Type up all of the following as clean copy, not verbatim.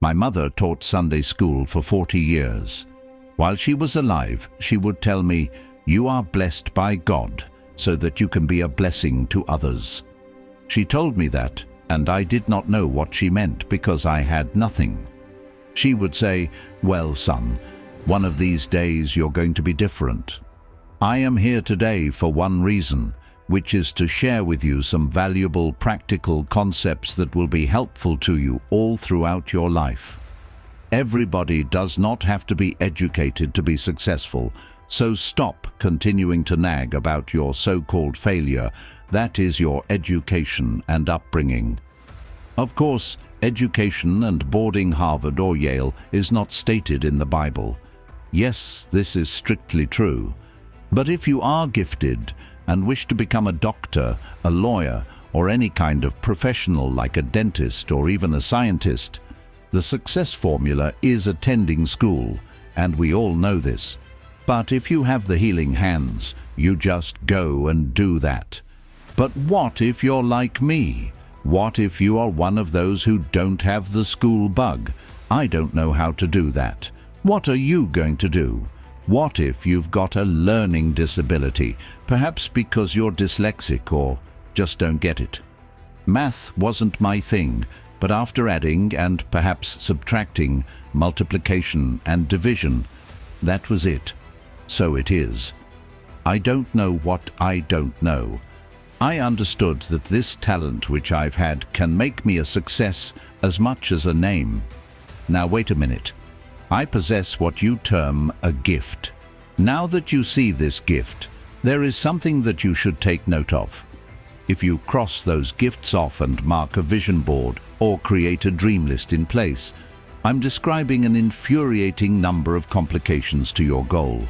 My mother taught Sunday school for 40 years. While she was alive, she would tell me, "You are blessed by God so that you can be a blessing to others." She told me that, and I did not know what she meant because I had nothing. She would say, "Well, son, one of these days you're going to be different." I am here today for one reason, which is to share with you some valuable practical concepts that will be helpful to you all throughout your life. Everybody does not have to be educated to be successful, so stop continuing to nag about your so-called failure. That is your education and upbringing. Of course, education and boarding Harvard or Yale is not stated in the Bible. Yes, this is strictly true. But if you are gifted and wish to become a doctor, a lawyer, or any kind of professional like a dentist or even a scientist, the success formula is attending school, and we all know this. But if you have the healing hands, you just go and do that. But what if you're like me? What if you are one of those who don't have the school bug? I don't know how to do that. What are you going to do? What if you've got a learning disability, perhaps because you're dyslexic or just don't get it? Math wasn't my thing, but after adding and perhaps subtracting, multiplication and division, that was it. So it is. I don't know what I don't know. I understood that this talent which I've had can make me a success as much as a name. Now wait a minute. I possess what you term a gift. Now that you see this gift, there is something that you should take note of. If you cross those gifts off and mark a vision board or create a dream list in place, I'm describing an infuriating number of complications to your goal.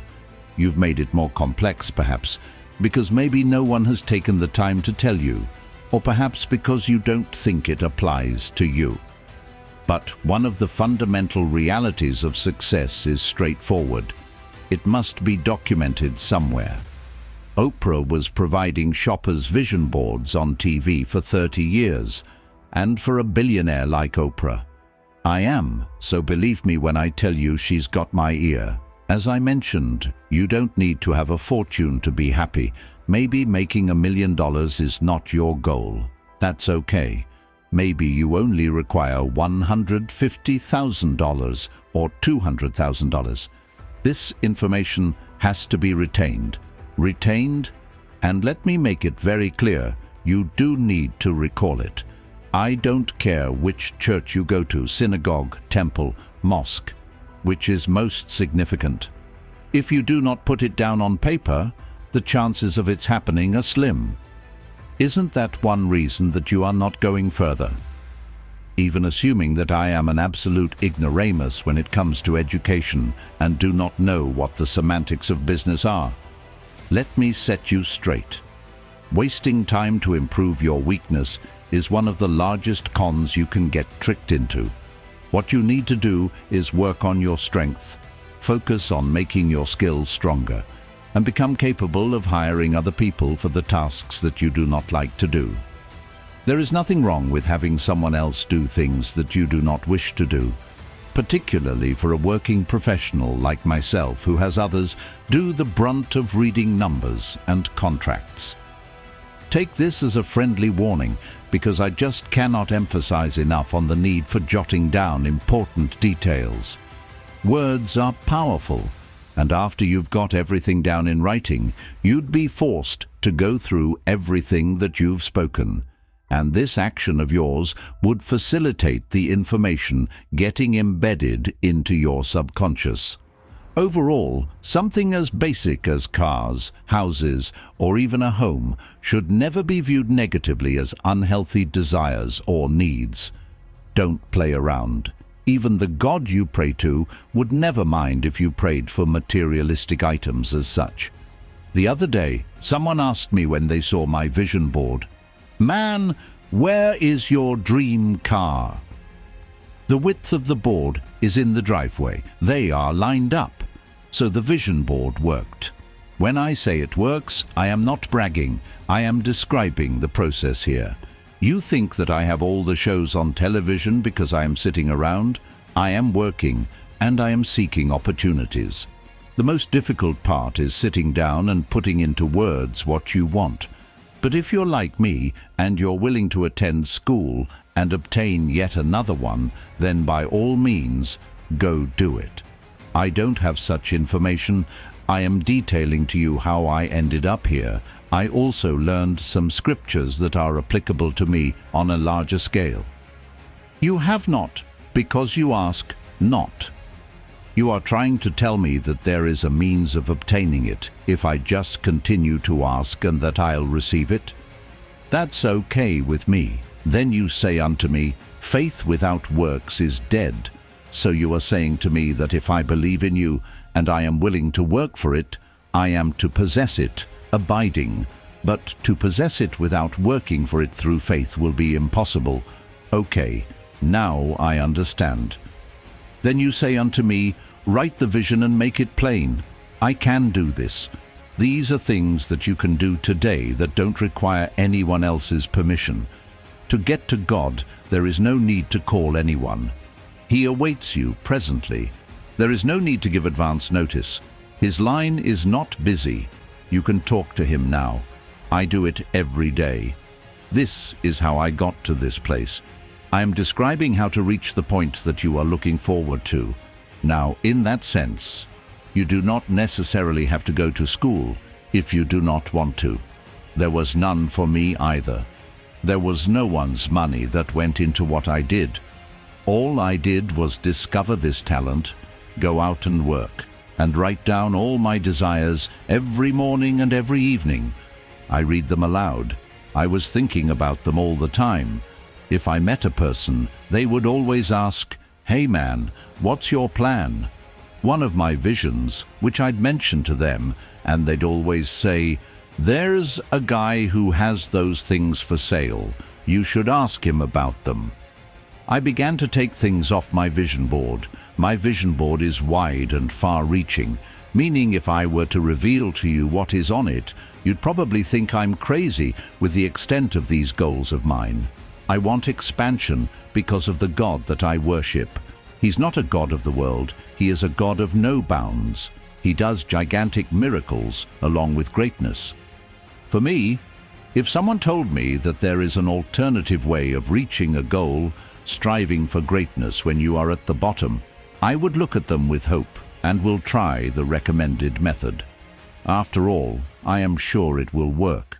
You've made it more complex, perhaps, because maybe no one has taken the time to tell you, or perhaps because you don't think it applies to you. But one of the fundamental realities of success is straightforward. It must be documented somewhere. Oprah was providing shoppers' vision boards on TV for 30 years, and for a billionaire like Oprah, I am, so believe me when I tell you she's got my ear. As I mentioned, you don't need to have a fortune to be happy. Maybe making $1 million is not your goal. That's okay. Maybe you only require $150,000 or $200,000. This information has to be retained. And let me make it very clear, you do need to recall it. I don't care which church you go to, synagogue, temple, mosque, which is most significant. If you do not put it down on paper, the chances of its happening are slim. Isn't that one reason that you are not going further? Even assuming that I am an absolute ignoramus when it comes to education and do not know what the semantics of business are. Let me set you straight. Wasting time to improve your weakness is one of the largest cons you can get tricked into. What you need to do is work on your strength, focus on making your skills stronger, and become capable of hiring other people for the tasks that you do not like to do. There is nothing wrong with having someone else do things that you do not wish to do, particularly for a working professional like myself who has others do the brunt of reading numbers and contracts. Take this as a friendly warning, because I just cannot emphasize enough on the need for jotting down important details. Words are powerful, and after you've got everything down in writing, you'd be forced to go through everything that you've spoken. And this action of yours would facilitate the information getting embedded into your subconscious. Overall, something as basic as cars, houses, or even a home should never be viewed negatively as unhealthy desires or needs. Don't play around. Even the God you pray to would never mind if you prayed for materialistic items as such. The other day, someone asked me when they saw my vision board, "Man, where is your dream car?" The width of the board is in the driveway. They are lined up. So the vision board worked. When I say it works, I am not bragging. I am describing the process here. You think that I have all the shows on television because I am sitting around? I am working and I am seeking opportunities. The most difficult part is sitting down and putting into words what you want. But if you're like me and you're willing to attend school and obtain yet another one, then by all means, go do it. I don't have such information. I am detailing to you how I ended up here. I also learned some scriptures that are applicable to me on a larger scale. You have not, because you ask not. You are trying to tell me that there is a means of obtaining it if I just continue to ask and that I'll receive it. That's okay with me. Then you say unto me, faith without works is dead. So you are saying to me that if I believe in you and I am willing to work for it, I am to possess it, abiding. But to possess it without working for it through faith will be impossible. Okay, now I understand. Then you say unto me, write the vision and make it plain. I can do this. These are things that you can do today that don't require anyone else's permission. To get to God, there is no need to call anyone. He awaits you presently. There is no need to give advance notice. His line is not busy. You can talk to him now. I do it every day. This is how I got to this place. I am describing how to reach the point that you are looking forward to. Now, in that sense, you do not necessarily have to go to school if you do not want to. There was none for me either. There was no one's money that went into what I did. All I did was discover this talent, go out and work, and write down all my desires every morning and every evening. I read them aloud. I was thinking about them all the time. If I met a person, they would always ask, "Hey man, what's your plan?" One of my visions, which I'd mention to them, and they'd always say, "There's a guy who has those things for sale. You should ask him about them." I began to take things off my vision board. My vision board is wide and far-reaching, meaning if I were to reveal to you what is on it, you'd probably think I'm crazy with the extent of these goals of mine. I want expansion because of the God that I worship. He's not a God of the world. He is a God of no bounds. He does gigantic miracles along with greatness. For me, if someone told me that there is an alternative way of reaching a goal, striving for greatness when you are at the bottom, I would look at them with hope and will try the recommended method. After all, I am sure it will work.